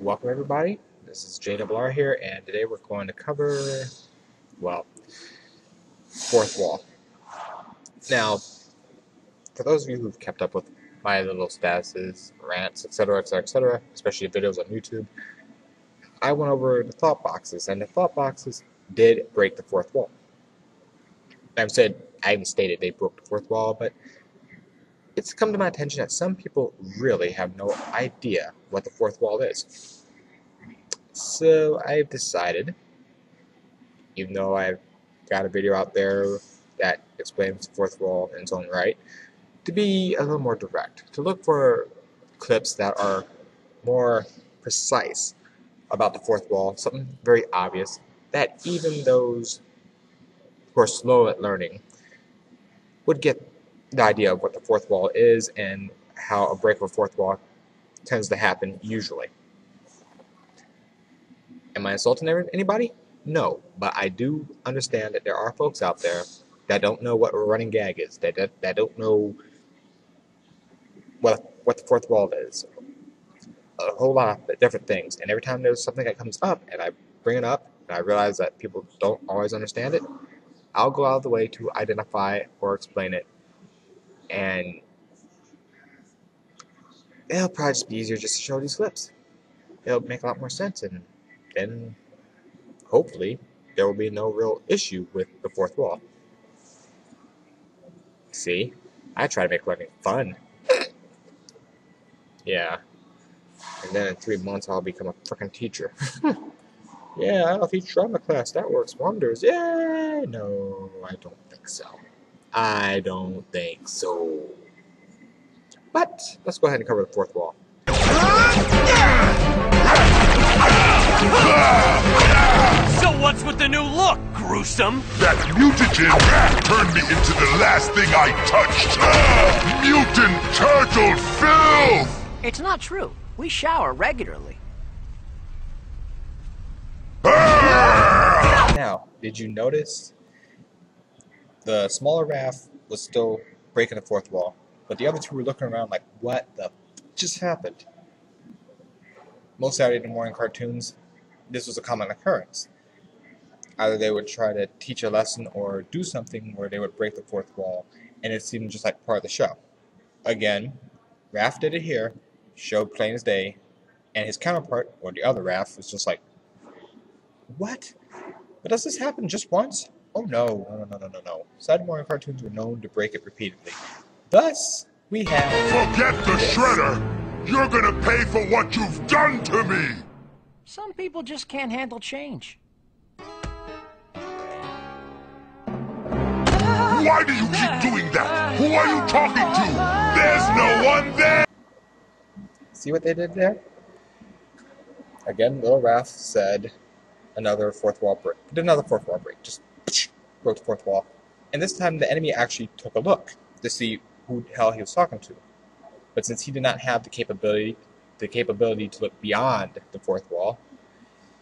Welcome everybody, this is JRR here, and today we're going to cover, well, fourth wall. Now, for those of you who've kept up with my little statuses, rants, etc., etc., etc., especially videos on YouTube, I went over the thought boxes, and the thought boxes did break the fourth wall. I haven't stated they broke the fourth wall, but it's come to my attention that some people really have no idea what the fourth wall is. So I've decided, even though I've got a video out there that explains the fourth wall in its own right, to be a little more direct, to look for clips that are more precise about the fourth wall, something very obvious that even those who are slow at learning would get the idea of what the fourth wall is and how a break of a fourth wall tends to happen usually. Am I insulting anybody? No, but I do understand that there are folks out there that don't know what a running gag is, that don't know what the fourth wall is. A whole lot of different things, and every time there's something that comes up and I bring it up and I realize that people don't always understand it, I'll go out of the way to identify or explain it, and it'll probably just be easier just to show these clips. It'll make a lot more sense, and then hopefully there will be no real issue with the fourth wall. See, I try to make learning fun. Yeah. And then in 3 months I'll become a freaking teacher. Yeah, I'll teach drama class. That works wonders. Yay! No, I don't think so. I don't think so. But let's go ahead and cover the fourth wall. So what's with the new look, gruesome? That mutagen turned me into the last thing I touched. Mutant turtle filth! It's not true. We shower regularly. Now, did you notice the smaller raft was still breaking the fourth wall, but the other two were looking around like, what the just happened? Most Saturday morning cartoons, this was a common occurrence. Either they would try to teach a lesson or do something where they would break the fourth wall, and it seemed just like part of the show. Again, Raph did it here, showed plain as day, and his counterpart, or the other Raph, was just like, what? But does this happen just once? Oh no. Saturday morning cartoons were known to break it repeatedly. Thus, we have... Forget the shredder! You're gonna pay for what you've done to me! Some people just can't handle change. Why do you keep doing that? Who are you talking to? There's no one there! See what they did there? Again, Little Raph said another fourth wall break. Did another fourth wall break. Just broke the fourth wall. And this time the enemy actually took a look to see who the hell he was talking to. But since he did not have the capability to look beyond the fourth wall,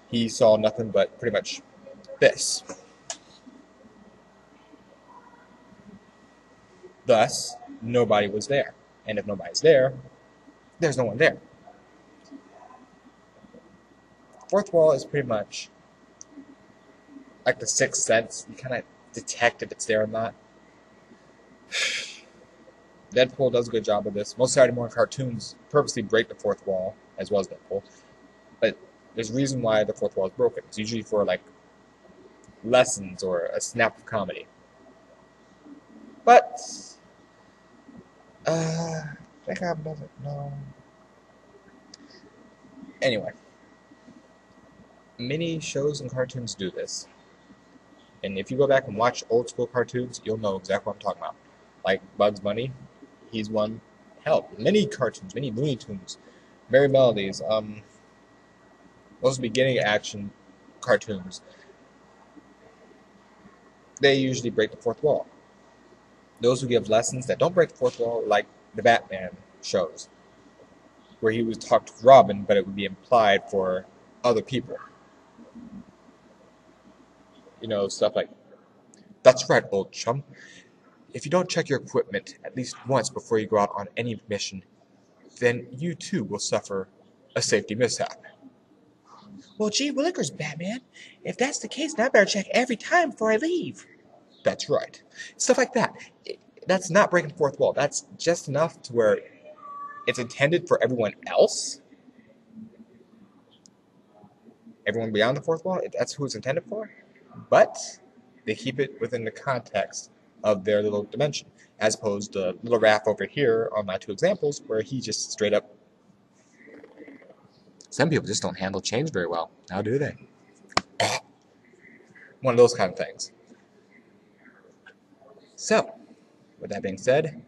he saw nothing but pretty much this. Thus, nobody was there. And if nobody's there, there's no one there. Fourth wall is pretty much like the sixth sense. You kind of detect if it's there or not. Deadpool does a good job of this. Most Saturday morning cartoons purposely break the fourth wall, as well as Deadpool. But there's a reason why the fourth wall is broken. It's usually for like lessons or a snap of comedy. But that guy doesn't know. Anyway, many shows and cartoons do this. And if you go back and watch old school cartoons, you'll know exactly what I'm talking about. Like Bugs Bunny, he's one. Hell, many cartoons, many Looney Tunes, Merry Melodies, those beginning action cartoons, they usually break the fourth wall. Those who give lessons that don't break the fourth wall, like the Batman shows, where he would talk to Robin, but it would be implied for other people. You know, stuff like, that's right, old chum. If you don't check your equipment at least once before you go out on any mission, then you too will suffer a safety mishap. Well, gee willikers, Batman. If that's the case, then I better check every time before I leave. That's right. Stuff like that. That's not breaking the fourth wall. That's just enough to where it's intended for everyone else. Everyone beyond the fourth wall, that's who it's intended for. But they keep it within the context of their little dimension, as opposed to little Raph over here on my two examples, where he just straight up. Some people just don't handle change very well. How do they? One of those kind of things. So, with that being said,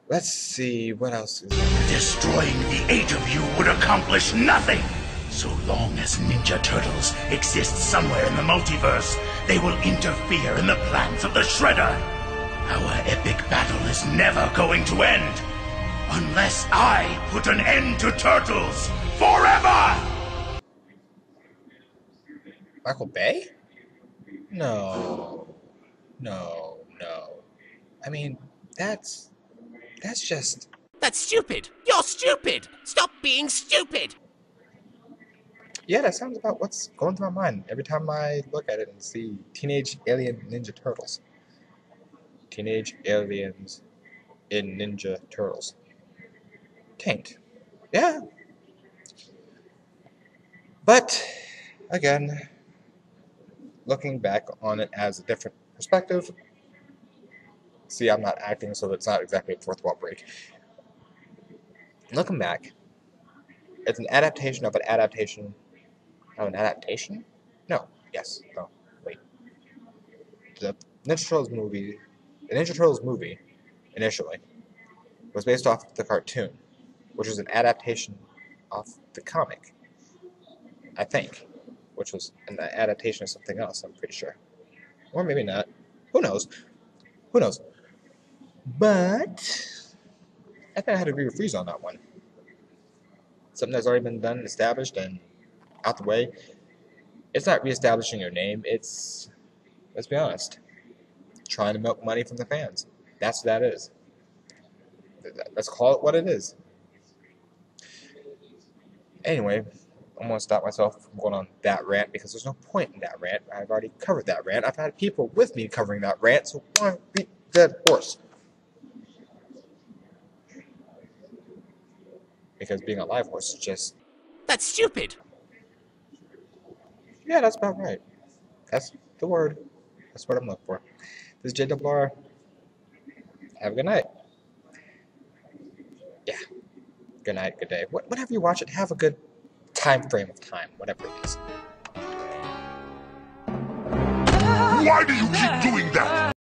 let's see what else is there. Destroying the 8 of you would accomplish nothing. So long as Ninja Turtles exist somewhere in the multiverse, they will interfere in the plans of the Shredder. Our epic battle is never going to end. Unless I put an end to Turtles forever! Michael Bay? No. I mean, that's just... That's stupid! You're stupid! Stop being stupid! Yeah, that sounds about what's going through my mind every time I look at it and see Teenage Alien Ninja Turtles. Teenage Aliens in Ninja Turtles. Taint. Yeah. But, again, looking back on it as a different perspective, see, I'm not acting, so it's not exactly a fourth wall break. Looking back, it's an adaptation of an adaptation. Oh, an adaptation? No. Yes. No. Wait. The Ninja Turtles movie, initially, was based off the cartoon, which was an adaptation of the comic, I think, which was an adaptation of something else, I'm pretty sure. Or maybe not. Who knows? Who knows? But I think I had to agree with Freeze on that one. Something that's already been done, established, and out the way. It's not reestablishing your name. It's, let's be honest, trying to milk money from the fans. That's what that is. Let's call it what it is. Anyway, I'm going to stop myself from going on that rant because there's no point in that rant. I've already covered that rant. I've had people with me covering that rant, so why beat the dead horse? Because being a live horse is just... That's stupid! Yeah, that's about right. That's the word. That's what I'm looking for. This is JWR. Have a good night. Yeah. Good night, good day. Whenever you watch it, have a good time frame of time, whatever it is. Why do you keep doing that?